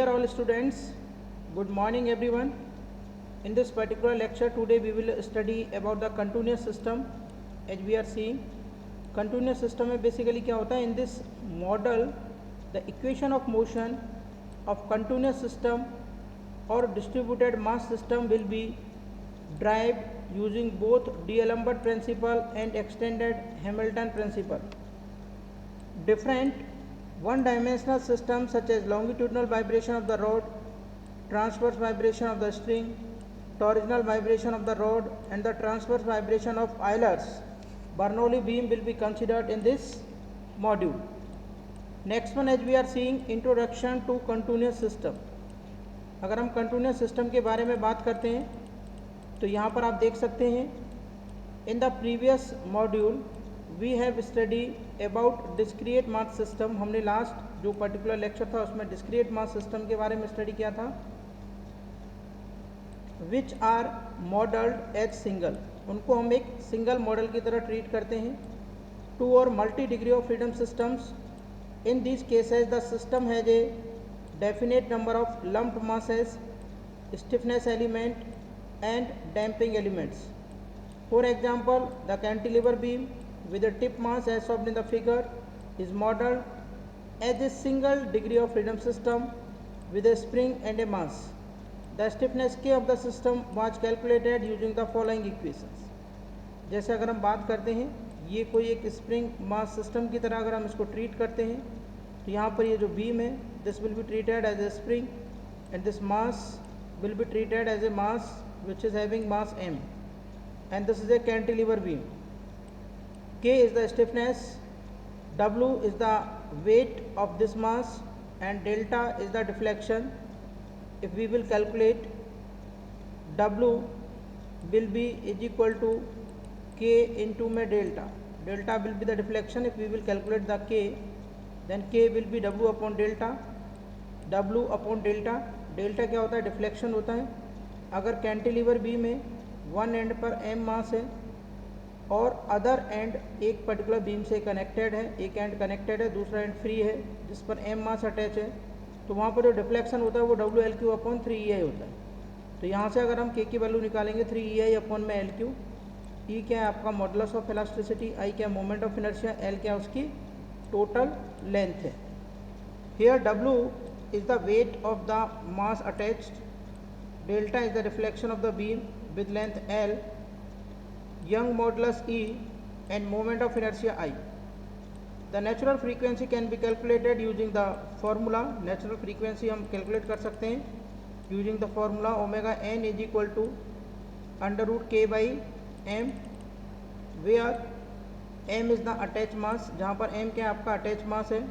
Dear all students, good morning everyone. In this particular lecture today we will study about the continuous system. As we are seeing, continuous system में basically क्या होता है, in this model the equation of motion of continuous system or distributed mass system will be derived using both D'Alembert principle and extended Hamilton principle. Different one-dimensional systems such as longitudinal vibration of the rod, transverse vibration of the string, torsional vibration of the rod and the transverse vibration of Euler's Bernoulli beam will be considered in this module. Next one, as we are seeing, introduction to continuous system. अगर हम continuous system के बारे में बात करते हैं तो यहाँ पर आप देख सकते हैं, in the previous module we have studied about discrete mass system. हमने लास्ट जो पर्टिकुलर लेक्चर था उसमें discrete mass system के बारे में स्टडी किया था, which are modeled as single. उनको हम एक सिंगल मॉडल की तरह ट्रीट करते हैं. टू और multi degree of freedom systems. In these cases the system has a definite number of lumped masses, stiffness element and damping elements. For example, the cantilever beam with a tip mass as shown in the figure is modeled as a single degree of freedom system with a spring and a mass. The stiffness K of the system was calculated using the following equations. जैसे अगर हम बात करते हैं, ये कोई एक spring mass system की तरह अगर हम इसको ट्रीट करते हैं तो यहाँ पर ये जो बीम है, this will be treated as a spring and this mass will be treated as a mass which is having mass m, and this is a cantilever beam. K is the stiffness, W is the weight of this mass and delta is the deflection. If we will calculate, W will be is equal to K into my delta. Delta will be the deflection. If we will calculate the K, then K will be W upon delta. W upon delta. Delta क्या होता है? Deflection होता है. अगर cantilever beam में one and पर m मास है और अदर एंड एक पर्टिकुलर बीम से कनेक्टेड है, एक एंड कनेक्टेड है, दूसरा एंड फ्री है जिस पर m मास अटैच है, तो वहाँ पर जो डिफ्लेक्शन होता है वो WL क्यू अपॉन 3EI होता है. तो यहाँ से अगर हम k की वैल्यू निकालेंगे 3EI अपॉन में LQ. E क्या है आपका मॉडुलस ऑफ इलास्टिसिटी, I क्या मोमेंट ऑफ इनर्शिया, L क्या उसकी टोटल लेंथ है. Here W is the weight of the mass attached, delta is the reflection of the beam with length L, Young modulus E and moment of inertia I. The natural frequency can be calculated using the formula. Natural frequency हम calculate कर सकते हैं using the formula omega n is equal to under root k by m, where m is the attached mass, जहाँ पर m क्या आपका attached mass है.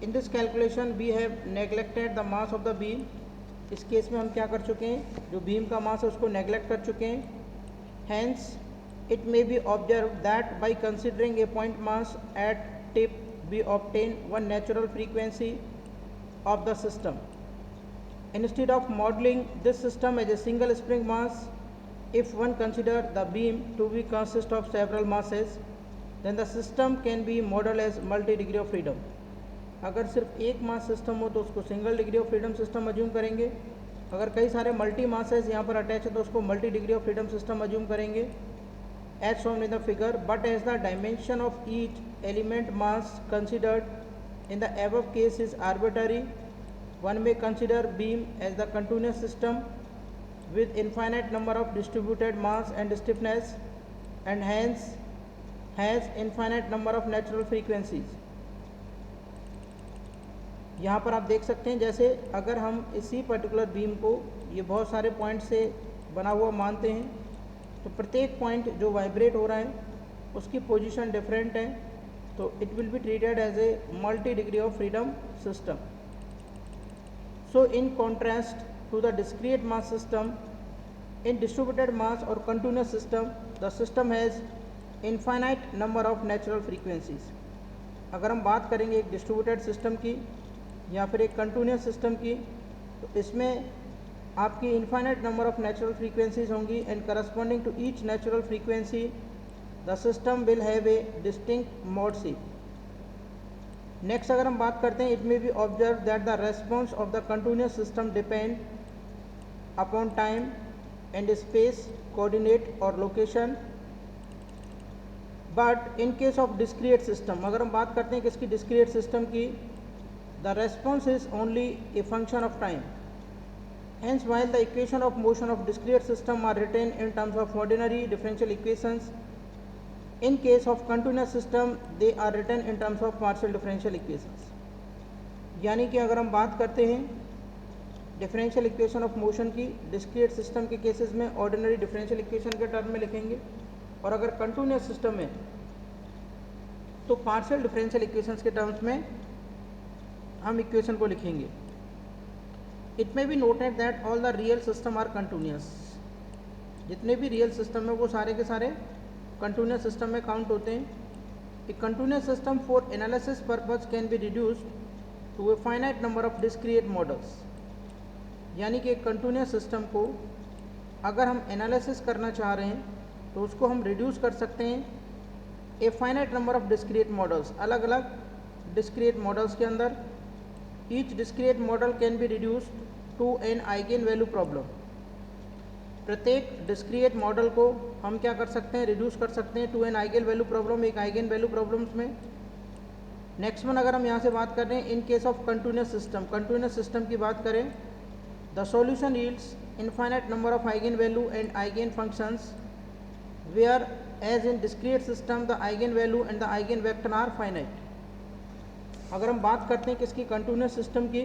In this calculation we have neglected the mass of the beam. इस case में हम क्या कर चुके हैं, जो बीम का मास है उसको नेग्लेक्ट कर चुके हैं. Hence it may be observe that by considering a point mass at tip we obtain one natural frequency of the system. Instead of modelling this system as a single spring mass, if one consider the beam to be consist of several masses, then the system can be model as multi degree of freedom. अगर सिर्फ एक mass system हो तो उसको single degree of freedom system assume करेंगे. अगर कई सारे मल्टी मासेस यहाँ पर अटैच है तो उसको multi degree of freedom system assume करेंगे as shown in the figure. But as the dimension of each element mass considered in the above case is arbitrary, one may consider beam as the continuous system with infinite number of distributed mass and stiffness and hence has infinite number of natural frequencies. यहाँ पर आप देख सकते हैं, जैसे अगर हम इसी पर्टिकुलर बीम को ये बहुत सारे पॉइंट से बना हुआ मानते हैं तो प्रत्येक पॉइंट जो वाइब्रेट हो रहा है उसकी पोजीशन डिफरेंट है, तो it will be treated as a multi degree of freedom system. So in contrast to the discrete mass system, in distributed mass और continuous system the system has infinite number of natural frequencies. अगर हम बात करेंगे एक distributed system की या फिर एक कंटिन्यूअस सिस्टम की, तो इसमें आपकी infinite number of natural frequencies होंगी and corresponding to each natural frequency the system will have a distinct mode सी. नेक्स्ट अगर हम बात करते हैं, it may be observe that the response of the continuous system depend upon time and space, coordinate और location, but in case of discrete system, अगर हम बात करते हैं किसकी, डिस्क्रिएट सिस्टम की, the response is only a function of time. Hence, while the equation of motion of discrete system are written in terms of ordinary differential equations, in case of continuous system they are written in terms of partial differential equations. यानी कि अगर हम बात करते हैं differential equation of motion की, discrete system के cases में ऑर्डिनरी डिफरेंशियल इक्वेशन के टर्म में लिखेंगे, और अगर कंटिन्यूस सिस्टम है तो पार्शियल डिफरेंशियल इक्वेशंस के टर्म्स में हम इक्वेशन को लिखेंगे. It may be noted that all the real system are continuous. जितने भी रियल सिस्टम है वो सारे के सारे कंटिन्यूस सिस्टम में काउंट होते हैं. A continuous system for analysis purpose can be reduced to a finite number of discrete models. यानी कि एक कंटिन्यूस सिस्टम को अगर हम एनालिसिस करना चाह रहे हैं तो उसको हम रिड्यूस कर सकते हैं a finite number of discrete models, अलग अलग डिस्क्रिएट मॉडल्स के अंदर. Each discrete model can be reduced to an eigen value problem. प्रत्येक डिस्क्रिएट मॉडल को हम क्या कर सकते हैं, रिड्यूस कर सकते हैं to an eigen value problem, एक आइगन वैल्यू प्रॉब्लम्स में. नेक्स्ट वन अगर हम यहाँ से बात कर रहे हैं, in case of continuous system, continuous system की बात करें, the solution yields infinite number of eigen value and eigen functions, whereas in discrete system the eigen value and the eigen vector are finite. अगर हम बात करते हैं किसकी, continuous system की,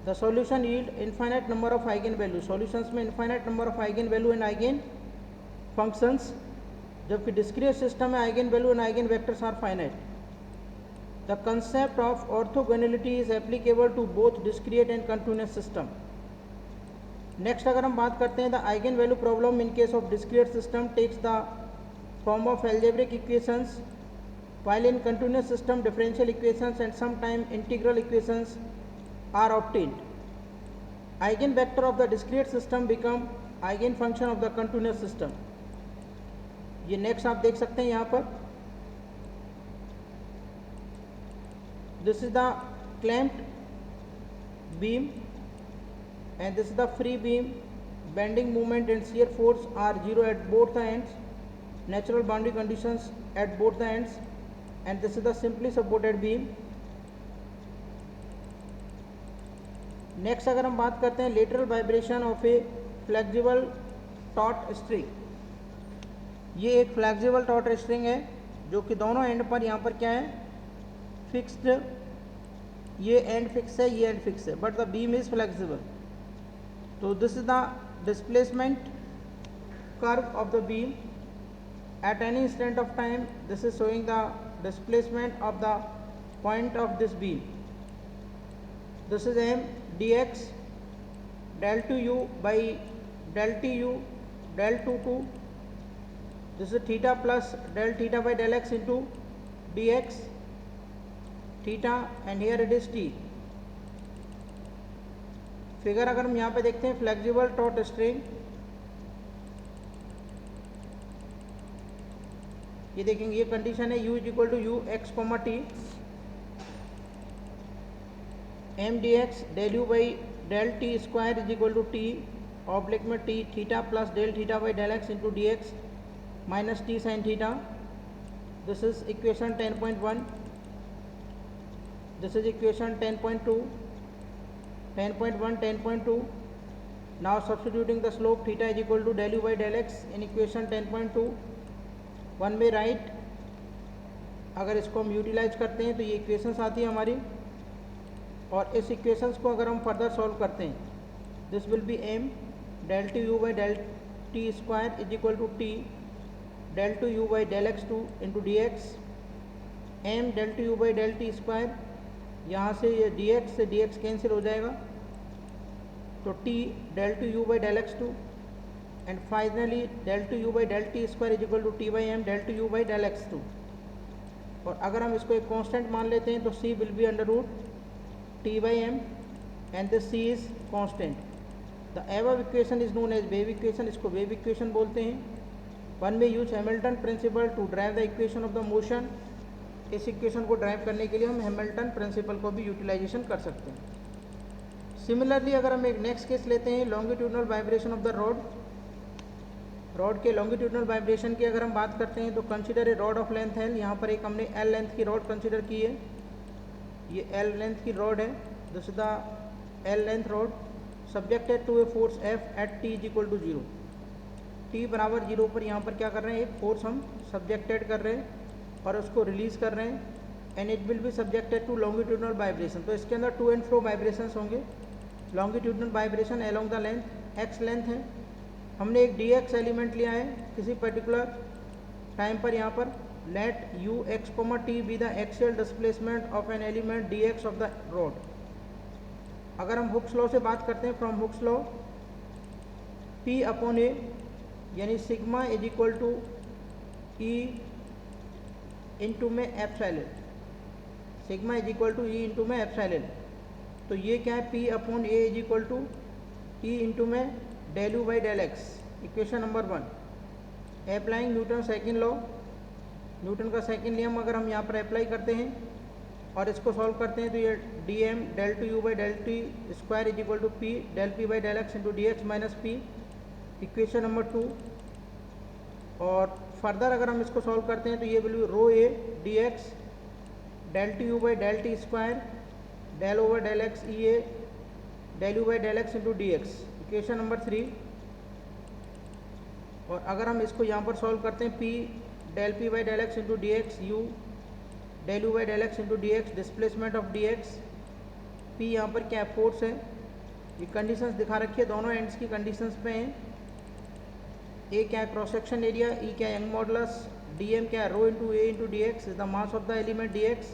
the solution yield infinite number of eigen value, solutions में infinite number of eigen value and eigen functions, जबकि discrete system में eigen value and eigenvectors are finite. The concept of orthogonality is applicable to both discrete and continuous system. Next अगर हम बात करते हैं, the eigen value problem in case of discrete system takes the form of algebraic equations, while in continuous system differential equations and sometimes integral equations are obtained. Eigenvector of the discrete system become eigenfunction of the continuous system. ये next आप देख सकते हैं यहाँ पर, this is the clamped beam and this is the free beam. Bending moment and shear force are zero at both the ends. Natural boundary conditions at both the ends. And this is the simply supported beam. Next अगर हम बात करते हैं, lateral vibration of A flexible taught string. ये एक flexible taught string है जो कि दोनों एंड पर यहाँ पर क्या है, फिक्स्ड, ये एंड फिक्स है, ये एंड फिक्स है, but the beam is flexible. तो this is the displacement curve of the beam at any instant of time. This is showing the displacement of the point of this beam. This is m dx del to u by del t u del 2 to, this is theta plus del theta by del x into dx theta, and here it is t. Figure अगर हम यहाँ पे देखते हैं, flexible taught string, ये देखेंगे ये condition है, u is equal to u x comma t, m d x del u by del t square is equal to t oblique में t theta plus del theta by del x into d x minus t sine theta. This is equation 10.1. This is equation 10.2, 10.1, 10.2. Now substituting the slope theta is equal to del u by del x in equation 10.2. One में right, अगर इसको हम utilise करते हैं तो ये equations आती है हमारी, और इस इक्वेशंस को अगर हम फर्दर सॉल्व करते हैं, this will be m del two u by del t square is equal to T del two u by del x two into d x, m del two u by del t square, यहाँ से ये d x से d x cancel हो जाएगा, तो T del two u by del x two, and finally del to u by del t square is equal to t by m del to u by del x2. और अगर हम इसको एक constant मान लेते हैं तो c will be under root t by m and this c is constant. The above equation is known as wave equation. इसको wave equation बोलते हैं. One may use Hamilton principle to derive the equation of the motion इस equation को drive करने के लिए हम Hamilton principal को भी यूटिलाइजेशन कर सकते हैं। सिमिलरली अगर हम एक नेक्स्ट केस लेते हैं, longitudinal vibration of the rod के लॉन्गिट्यूडनल वाइब्रेशन की अगर हम बात करते हैं तो consider a rod of length L. यहाँ पर एक हमने एल लेंथ की रॉड कंसिडर की है, ये एल लेंथ की रॉड है, this is the L length rod subjected to a force F at t is equal to 0। T बराबर 0 पर यहाँ पर क्या कर रहे हैं, एक फोर्स हम सब्जेक्टेड कर रहे हैं और उसको रिलीज़ कर रहे हैं, and it will be subjected to longitudinal vibration. तो इसके अंदर टू एंड फ्रो वाइब्रेशंस होंगे। Longitudinal vibration along the length x length है। हमने एक डी एक्स एलिमेंट लिया है किसी पर्टिकुलर टाइम पर, यहाँ पर let u x comma t be the axial displacement of an element d x of the rod. अगर हम हुक्स लॉ से बात करते हैं, from Hooke's law P upon A यानी sigma is equal to E into में epsilon, sigma is equal to E into में epsilon. तो ये क्या है, P upon A is equal to E into में del u by del x, equation number 1। Applying Newton second law, Newton का second नियम अगर हम यहाँ पर अप्लाई करते हैं और इसको सॉल्व करते हैं तो ये d m del two u by del t square is equal to p del p by del x into d x minus p, equation number 2। और फर्दर अगर हम इसको सॉल्व करते हैं तो ये will be rho A d x del t u by del t square del over del x E A del u by del x into d x, equation number 3। और अगर हम इसको यहाँ पर सॉल्व करते हैं p del p by del x into d x u del u by del x into d x displacement of d x, p यहाँ पर क्या फोर्स है, ये कंडीशंस दिखा रखी है, दोनों एंड्स की कंडीशंस पे हैं। ए क्या है क्रॉस सेक्शन एरिया, ई क्या है यंग मॉडुलस, डी एम क्या है rho into A into d x is the mass of the element d x,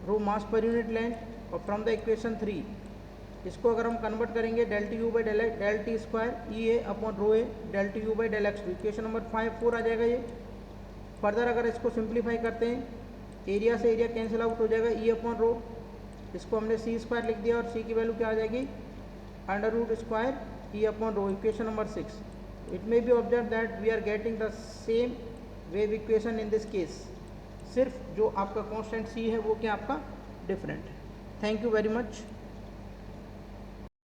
rho mass per unit length. और फ्रॉम द इक्वेशन 3 इसको अगर हम कन्वर्ट करेंगे del t u by del t square E A upon rho A del t u by del x, equation number 4 आ जाएगा ये। Further अगर इसको सिंप्लीफाई करते हैं, एरिया से एरिया कैंसिल आउट हो जाएगा, ई अपॉन रो, इसको हमने सी स्क्वायर लिख दिया और सी की वैल्यू क्या आ जाएगी under root square E upon rho, equation number 6। It may be observe that we are getting the same wave equation in this case, सिर्फ जो आपका कॉन्स्टेंट सी है वो क्या आपका डिफरेंट है। Thank you very much.